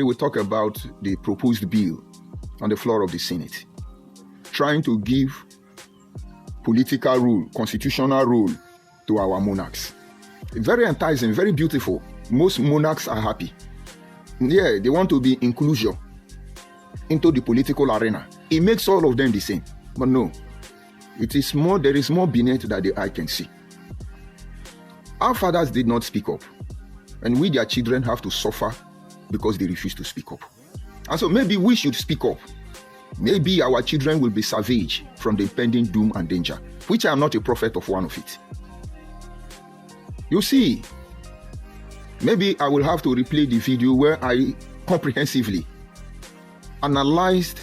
We will talk about the proposed bill on the floor of the Senate, trying to give political rule, constitutional rule to our monarchs. Very enticing, very beautiful. Most monarchs are happy. Yeah, they want to be inclusion into the political arena. It makes all of them the same. But no, it is more, there is more beneath that the eye can see. Our fathers did not speak up, and we, their children, have to suffer because they refuse to speak up. And so maybe we should speak up. Maybe our children will be savage from the impending doom and danger, which I am not a prophet of one of it. You see, maybe I will have to replay the video where I comprehensively analyzed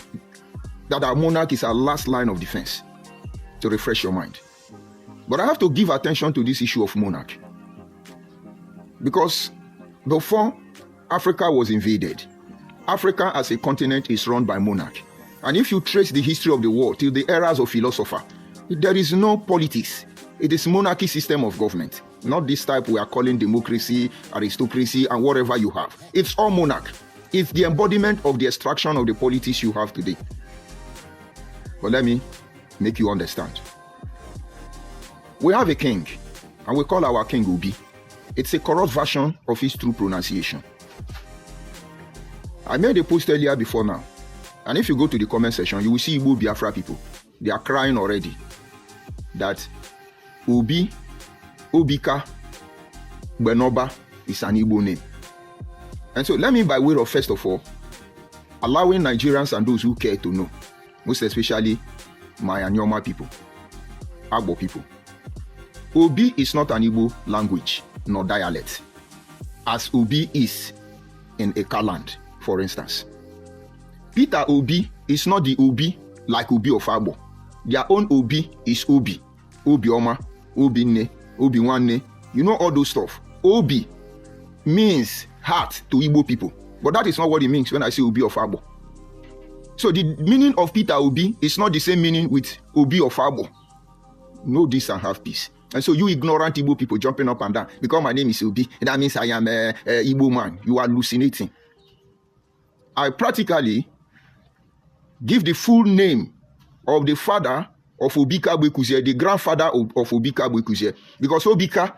that our monarch is our last line of defense, to refresh your mind. But I have to give attention to this issue of monarch, because before Africa was invaded, Africa as a continent is run by monarch. And if you trace the history of the world till the eras of philosopher, there is no politics. It is monarchy system of government, not this type we are calling democracy, aristocracy, and whatever you have. It's all monarch. It's the embodiment of the extraction of the politics you have today. But let me make you understand. We have a king, and we call our king Obi. It's a corrupt version of his true pronunciation. I made a post earlier before now, and if you go to the comment section, you will see Igbo Biafra people. They are crying already that Obi, Obika, Benoba is an Igbo name. And so let me, by way of, first of all, allowing Nigerians and those who care to know, most especially my Anyoma people, Agbo people, Obi is not an Igbo language nor dialect, as Obi is in Eka land, for instance. Peter Obi is not the Obi like Obi of Agbo. Their own Obi is Obi. Obi Oma, Obi Ne, Obi Wanne. You know all those stuff. Obi means heart to Igbo people. But that is not what it means when I say Obi of Agbo. So the meaning of Peter Obi is not the same meaning with Obi of Agbo. Know this and have peace. And so you ignorant Igbo people jumping up and down, because my name is Obi, and that means I am a Igbo man. You are hallucinating. I practically give the full name of the father of Obika Bwekuzie, the grandfather of Obika Bwekuzie, because Obika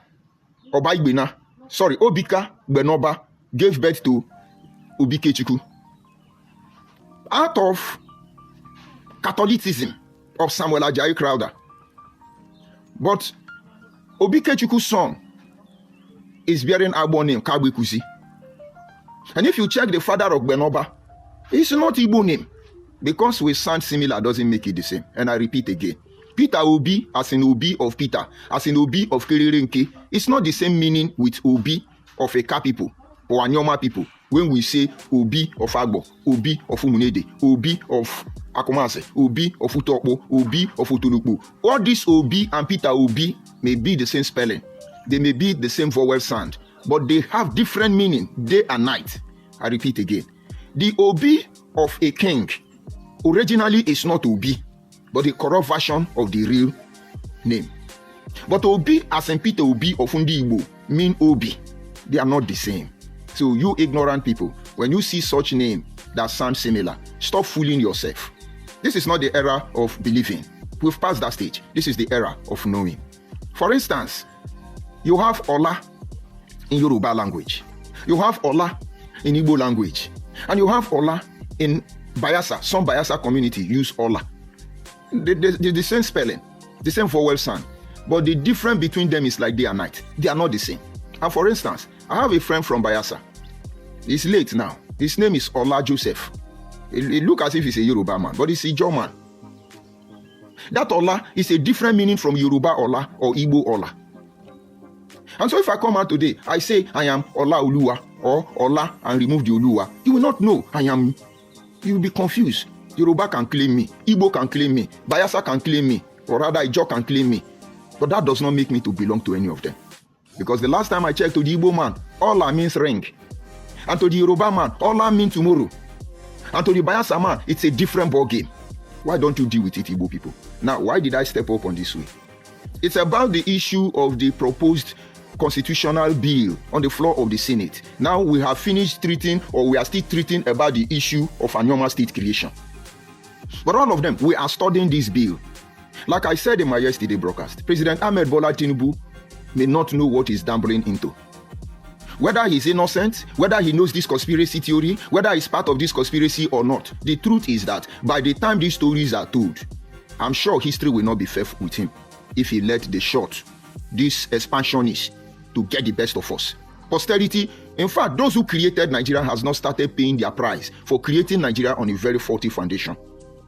Benoba gave birth to Obikechukwu out of Catholicism of Samuel Ajayi Crowther. But Obikechukwu's son is bearing Agbo name Kabwekuzi. And if you check the father of Benoba, it's not Igbo name. Because we sound similar doesn't make it the same. And I repeat again. Peter Obi, as in Obi of Peter, as in Obi of Kiririnke, it's not the same meaning with Obi of Eka people or Anyoma people. When we say Obi of Agbo, Obi of Umunede, Obi of Akomase, Obi of Utokbo, Obi of Utulupu. All these Obi and Peter Obi may be the same spelling. They may be the same vowel sound, but they have different meaning day and night. I repeat again. The Obi of a king originally is not Obi, but a corrupt version of the real name. But Obi, as in Peter Obi of Undi Igbo, mean Obi. They are not the same. So you ignorant people, when you see such name that sound similar, stop fooling yourself. This is not the era of believing. We've passed that stage. This is the era of knowing. For instance, you have Ola in Yoruba language. You have Ola in Igbo language. And you have Ola in Bayelsa. Some Bayelsa community use Ola. The same spelling, the same vowel sound. But the difference between them is like day and night. They are not the same. And for instance, I have a friend from Bayelsa. He's late now. His name is Ola Joseph. It looks as if he's a Yoruba man, but he's a German. That Ola is a different meaning from Yoruba Ola or Igbo Ola. And so if I come out today, I say I am Ola Oluwa or Ola and remove the Oluwa, you will not know I am. You will be confused. Yoruba can claim me, Igbo can claim me, Bayelsa can claim me, or rather Ijo can claim me. But that does not make me to belong to any of them. Because the last time I checked, to the Igbo man, Ola means ring. And to the Yoruba man, Ola means tomorrow. And to the Bayelsa man, it's a different ball game. Why don't you deal with it, Igbo people? Now, why did I step up on this way? It's about the issue of the proposed constitutional bill on the floor of the Senate. Now we have finished treating, or we are still treating about the issue of a normal state creation. But all of them, we are studying this bill. Like I said in my yesterday broadcast, President Ahmed Bola Tinubu may not know what he's dabbling into. Whether he's innocent, whether he knows this conspiracy theory, whether he's part of this conspiracy or not, the truth is that by the time these stories are told, I'm sure history will not be fair with him if he let the short, these expansionists, to get the best of us. Posterity, in fact, those who created Nigeria has not started paying their price for creating Nigeria on a very faulty foundation.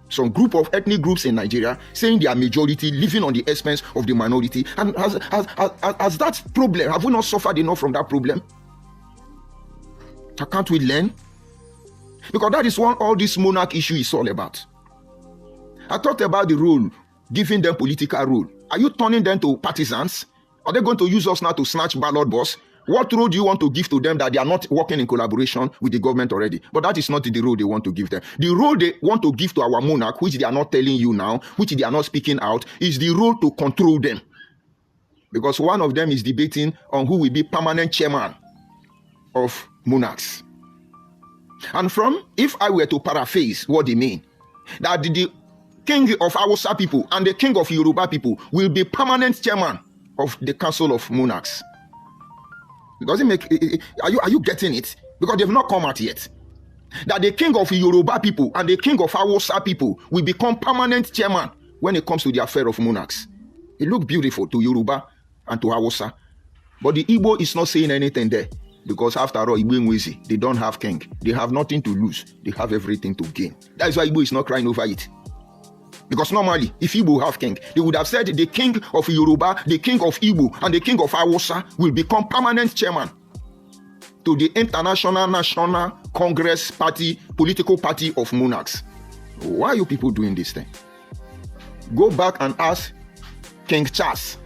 Some group of ethnic groups in Nigeria saying they are majority, living on the expense of the minority. And has that problem, have we not suffered enough from that problem? Can't we learn? Because that is what all this monarch issue is all about. I talked about the role, giving them political role. Are you turning them to partisans? Are they going to use us now to snatch ballot boss? What role do you want to give to them that they are not working in collaboration with the government already? But that is not the role they want to give them. The role they want to give to our monarch, which they are not telling you now, which they are not speaking out, is the role to control them. Because one of them is debating on who will be permanent chairman of monarchs. And if I were to paraphrase what they mean, that the king of Hausa people and the king of Yoruba people will be permanent chairman of the council of monarchs. Does it make? Are you getting it? Because they've not come out yet. That the king of Yoruba people and the king of Hausa people will become permanent chairman when it comes to the affair of monarchs. It looks beautiful to Yoruba and to Hausa, but the Igbo is not saying anything there. Because after all, Igbo, they don't have king. They have nothing to lose. They have everything to gain. That is why Igbo is not crying over it. Because normally, if Igbo have king, they would have said the king of Yoruba, the king of Igbo, and the king of Hausa will become permanent chairman to the International National Congress Party, political party of monarchs. Why are you people doing this thing? Go back and ask King Charles.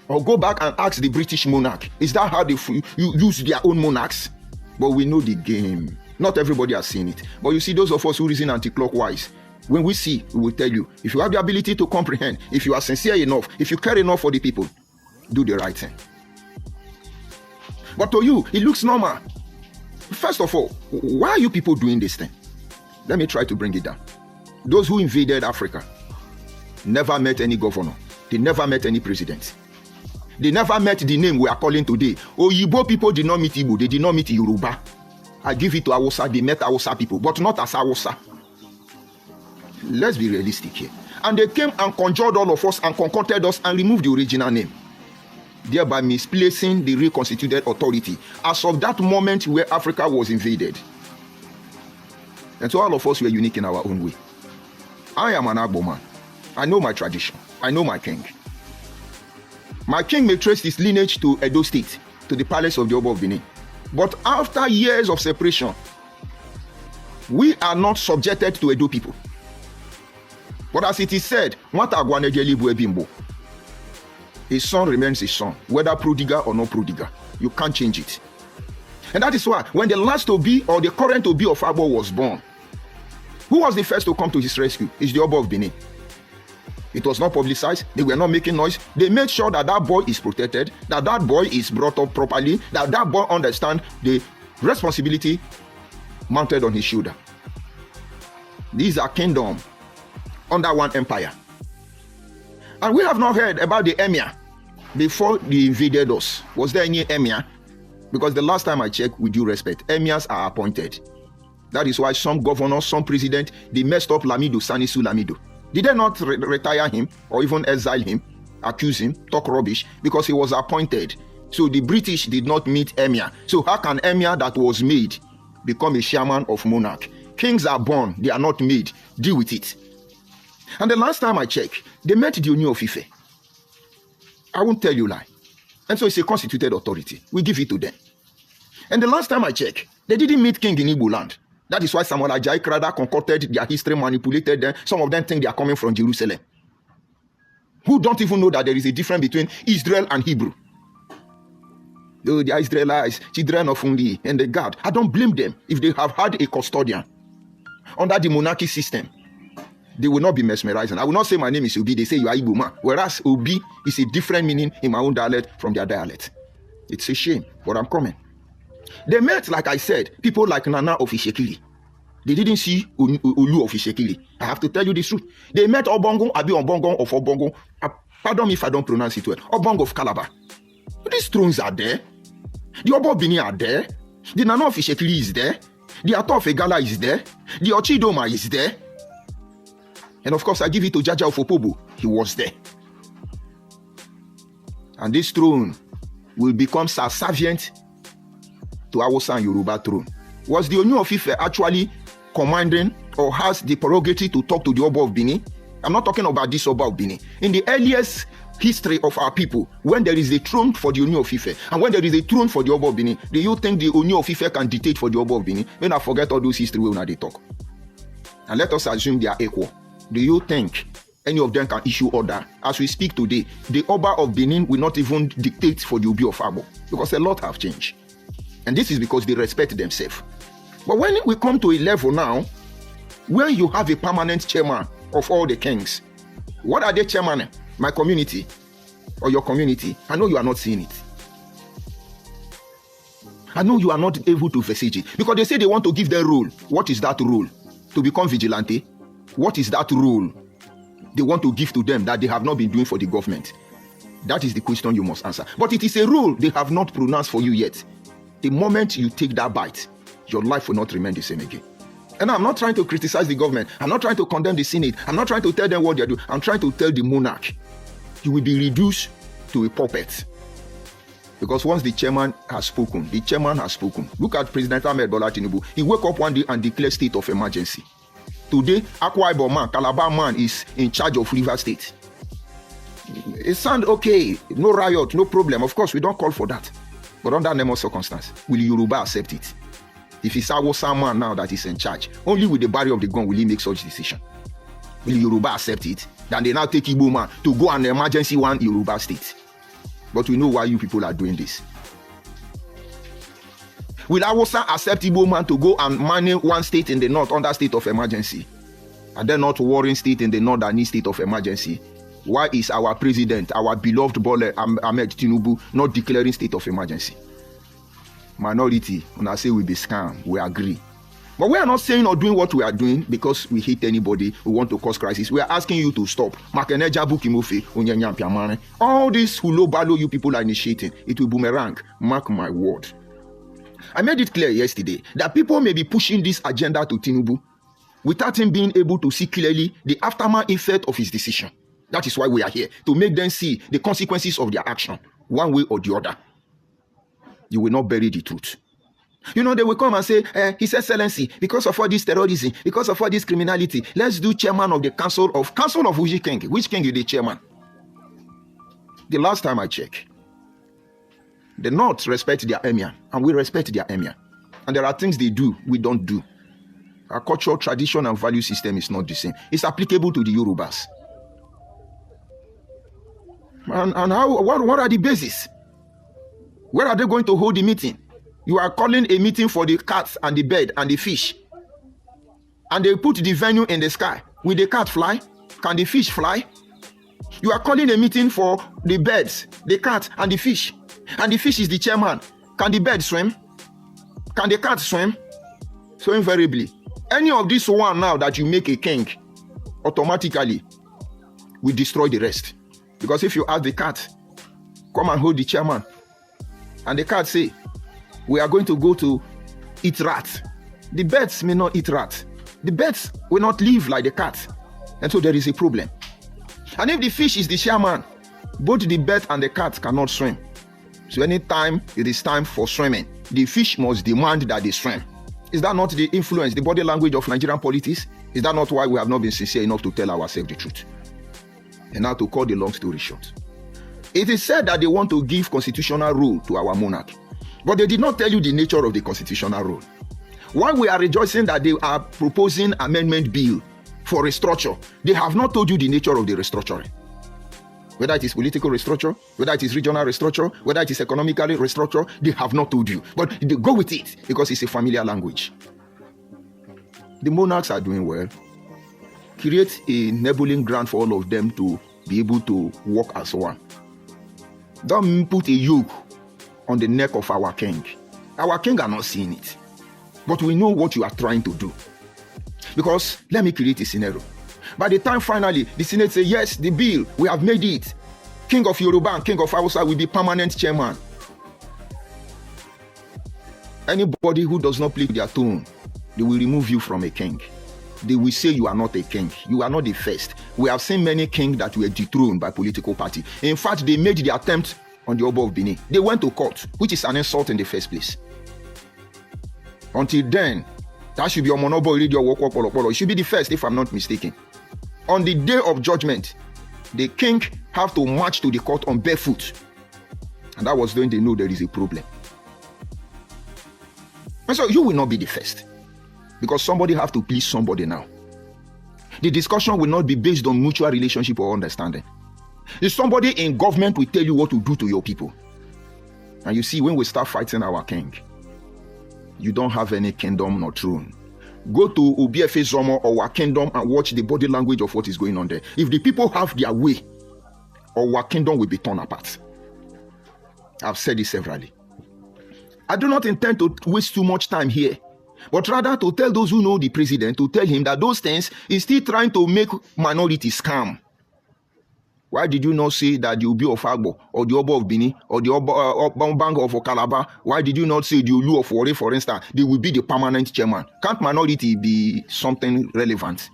Or go back and ask the British monarch. Is that how they use their own monarchs? But we know the game. Not everybody has seen it. But you see, those of us who reason anti-clockwise, when we see, we will tell you, if you have the ability to comprehend, if you are sincere enough, if you care enough for the people, do the right thing. But to you, it looks normal. First of all, why are you people doing this thing? Let me try to bring it down. Those who invaded Africa never met any governor. They never met any president. They never met the name we are calling today. Oyibo people did not meet Igbo. They did not meet Yoruba. I give it to Hausa. They met Hausa people, but not as Hausa. Let's be realistic here. And they came and conjured all of us and concocted us and removed the original name, thereby misplacing the reconstituted authority as of that moment where Africa was invaded. And so all of us were unique in our own way. I am an Agbo man. I know my tradition. I know my king. My king may trace his lineage to Edo State, to the palace of the Oba of Benin. But after years of separation, we are not subjected to Edo people. But as it is said, his son remains his son, whether prodigal or not prodigal. You can't change it. And that is why when the last Obi or the current Obi of Agbo was born, who was the first to come to his rescue? It's the Oba of Benin. It was not publicized. They were not making noise. They made sure that that boy is protected, that that boy is brought up properly, that that boy understands the responsibility mounted on his shoulder. These are kingdoms under one empire. And we have not heard about the emir before they invaded us. Was there any emir? Because the last time I checked, with due respect, emirs are appointed. That is why some governors, some president, they messed up Lamido, Sanisu Lamido. Did they not retire him or even exile him, accuse him, talk rubbish? Because he was appointed. So the British did not meet emir. So how can emir that was made become a chairman of monarch? Kings are born, they are not made. Deal with it. And the last time I checked, they met the Oni of Ife. I won't tell you lie. And so it's a constituted authority. We give it to them. And the last time I checked, they didn't meet king in Igbo land. That is why Samuel Ajayi Crowther concocted their history, manipulated them. Some of them think they are coming from Jerusalem. Who don't even know that there is a difference between Israel and Hebrew. Oh, the Israelites, children of Fundi, and the God. I don't blame them if they have had a custodian under the monarchy system. They will not be mesmerizing. I will not say my name is Obi. They say you are Igbo man. Whereas Obi is a different meaning in my own dialect from their dialect. It's a shame, but I'm coming. They met, like I said, people like Nana of Ishekiri. They didn't see Olu of Ishekiri. I have to tell you the truth. They met Obongo, Abi Obongo of Obongo. Pardon me if I don't pronounce it well. Obongo of Calabar. These thrones are there. The Obo Bini are there. The Nana of Ishekiri is there. The Ato of Egala is there. The Ochidoma is there. And of course, I give it to Jaja of Opobo. He was there. And this throne will become subservient to Hausa and Yoruba throne. Was the Ooni of Ife actually commanding or has the prerogative to talk to the Oba of Benin? I'm not talking about this Oba of Benin. In the earliest history of our people, when there is a throne for the Ooni of Ife and when there is a throne for the Oba of Benin, do you think the Ooni of Ife can dictate for the Oba of Benin? When I forget all those history when they talk. And let us assume they are equal. Do you think any of them can issue order? As we speak today, the Oba of Benin will not even dictate for the Obi of Abo because a lot have changed. And this is because they respect themselves. But when we come to a level now, where you have a permanent chairman of all the kings, what are they chairman? My community or your community? I know you are not seeing it. I know you are not able to envisage it. Because they say they want to give them role. What is that role? To become vigilante? What is that role they want to give to them that they have not been doing for the government? That is the question you must answer. But it is a role they have not pronounced for you yet. The moment you take that bite, your life will not remain the same again. And I'm not trying to criticize the government. I'm not trying to condemn the Senate. I'm not trying to tell them what they're doing. I'm trying to tell the monarch, you will be reduced to a puppet. Because once the chairman has spoken, the chairman has spoken. Look at President Ahmed Bola Tinubu. He woke up one day and declared state of emergency. Today, Akwa Ibom man, Calabar man is in charge of River State. It sounds okay. No riot, no problem. Of course, we don't call for that. But under normal circumstance, will Yoruba accept it? If it's Hausa man now that is in charge, only with the barrier of the gun will he make such decision. Will Yoruba accept it? Then they now take Igbo man to go on emergency one Yoruba state. But we know why you people are doing this. Will Hausa accept Igbo man to go and manage one state in the north under state of emergency? Are there not warring state in the north that need state of emergency? Why is our president, our beloved Bola Ahmed Tinubu, not declaring state of emergency? Minority, when I say we be scam, we agree. But we are not saying or doing what we are doing because we hate anybody, we want to cause crisis. We are asking you to stop. All this hulo-balo you people are initiating, it will boomerang. Mark my word. I made it clear yesterday that people may be pushing this agenda to Tinubu without him being able to see clearly the aftermath effect of his decision. That is why we are here, to make them see the consequences of their action, one way or the other. You will not bury the truth. You know, they will come and say, His Excellency, because of all this terrorism, because of all this criminality, let's do chairman of the council of which king? Which king is the chairman? The last time I checked, the North respect their emir, and we respect their emir. And there are things they do, we don't do. Our cultural, tradition, and value system is not the same. It's applicable to the Yorubas. And how? What are the bases? Where are they going to hold the meeting? You are calling a meeting for the cats and the bird and the fish. And they put the venue in the sky. Will the cat fly? Can the fish fly? You are calling a meeting for the birds, the cat, and the fish. And the fish is the chairman. Can the bird swim? Can the cat swim? So invariably, any of this one now that you make a king, automatically will destroy the rest. Because if you ask the cat, come and hold the chairman, and the cat say, we are going to go to eat rat. The birds may not eat rat. The birds will not live like the cat. And so there is a problem. And if the fish is the chairman, both the bird and the cat cannot swim. So anytime it is time for swimming, the fish must demand that they swim. Is that not the influence, the body language of Nigerian politics? Is that not why we have not been sincere enough to tell ourselves the truth? And now to cut the long story short. It is said that they want to give constitutional rule to our monarch. But they did not tell you the nature of the constitutional rule. While we are rejoicing that they are proposing amendment bill for restructure, they have not told you the nature of the restructuring. Whether it is political restructure, whether it is regional restructure, whether it is economically restructure, they have not told you. But they go with it because it's a familiar language. The monarchs are doing well. Create a enabling ground for all of them to be able to work as one. Don't put a yoke on the neck of our king. Our king are not seeing it. But we know what you are trying to do. Because let me create a scenario. By the time finally the Senate say, yes, the bill, we have made it. King of Yoruba and King of Hausa will be permanent chairman. Anybody who does not play their tune, they will remove you from a king. They will say you are not a king. You are not the first. We have seen many kings that were dethroned by political party. In fact, they made the attempt on the Oba of Benin. They went to court, which is an insult in the first place. Until then, that should be your monopoly radio walk up. It should be the first, if I'm not mistaken. On the day of judgment, the king have to march to the court on barefoot. And that was when they know there is a problem. And so you will not be the first. Because somebody have to please somebody now. The discussion will not be based on mutual relationship or understanding. If somebody in government will tell you what to do to your people. And you see, when we start fighting our king, you don't have any kingdom nor throne. Go to Obiefe Zomo or our kingdom and watch the body language of what is going on there. If the people have their way, our kingdom will be torn apart. I've said it severally. I do not intend to waste too much time here, but rather to tell those who know the president, to tell him that those things is still trying to make minorities scam. Why did you not say that the Obi of Agbo, or the Oba of Benin, or the Oba Bang of Calabar? Why did you not say the Olu of Warri, for instance, they will be the permanent chairman? Can't minority be something relevant?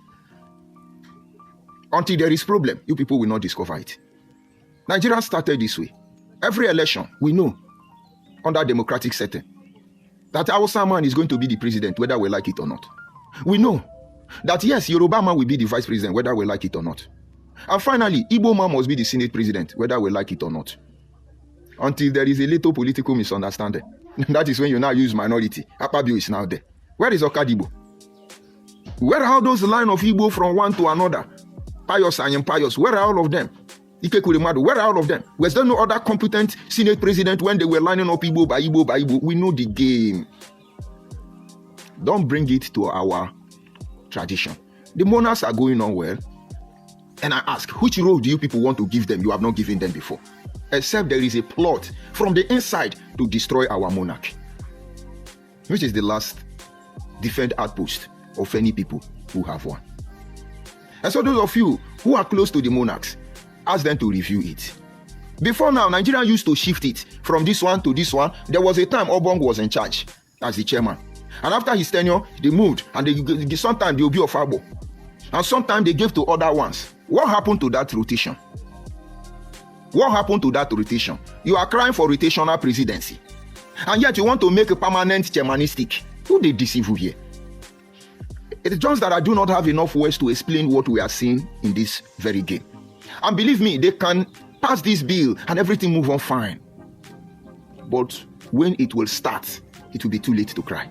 Until there is problem, you people will not discover it. Nigeria started this way. Every election, we know, under democratic setting, that Hausa man is going to be the president, whether we like it or not. We know that, yes, Yoruba man will be the vice president, whether we like it or not. And finally, Igbo man must be the Senate president, whether we like it or not. Until there is a little political misunderstanding. That is when you now use minority. Akpabio is now there. Where is Okadibo? Where are all those line of Igbo from one to another? Pious and impious. Where are all of them? Ike Kurimadu. Where are all of them? Was there no other competent Senate president when they were lining up Igbo by Igbo by Igbo? We know the game. Don't bring it to our tradition. The monarchs are going on well. And I ask, which role do you people want to give them? You have not given them before. Except there is a plot from the inside to destroy our monarchy. Which is the last defend outpost of any people who have one. And so those of you who are close to the monarchs, ask them to review it. Before now, Nigeria used to shift it from this one to this one. There was a time Obong was in charge as the chairman. And after his tenure, they moved. And sometimes they will be of Agbo. And sometimes they gave to other ones. What happened to that rotation? What happened to that rotation? You are crying for rotational presidency. And yet you want to make a permanent chairmanistic. Who they deceive you here? It's just that I do not have enough words to explain what we are seeing in this very game. And believe me, they can pass this bill and everything move on fine. But when it will start, it will be too late to cry.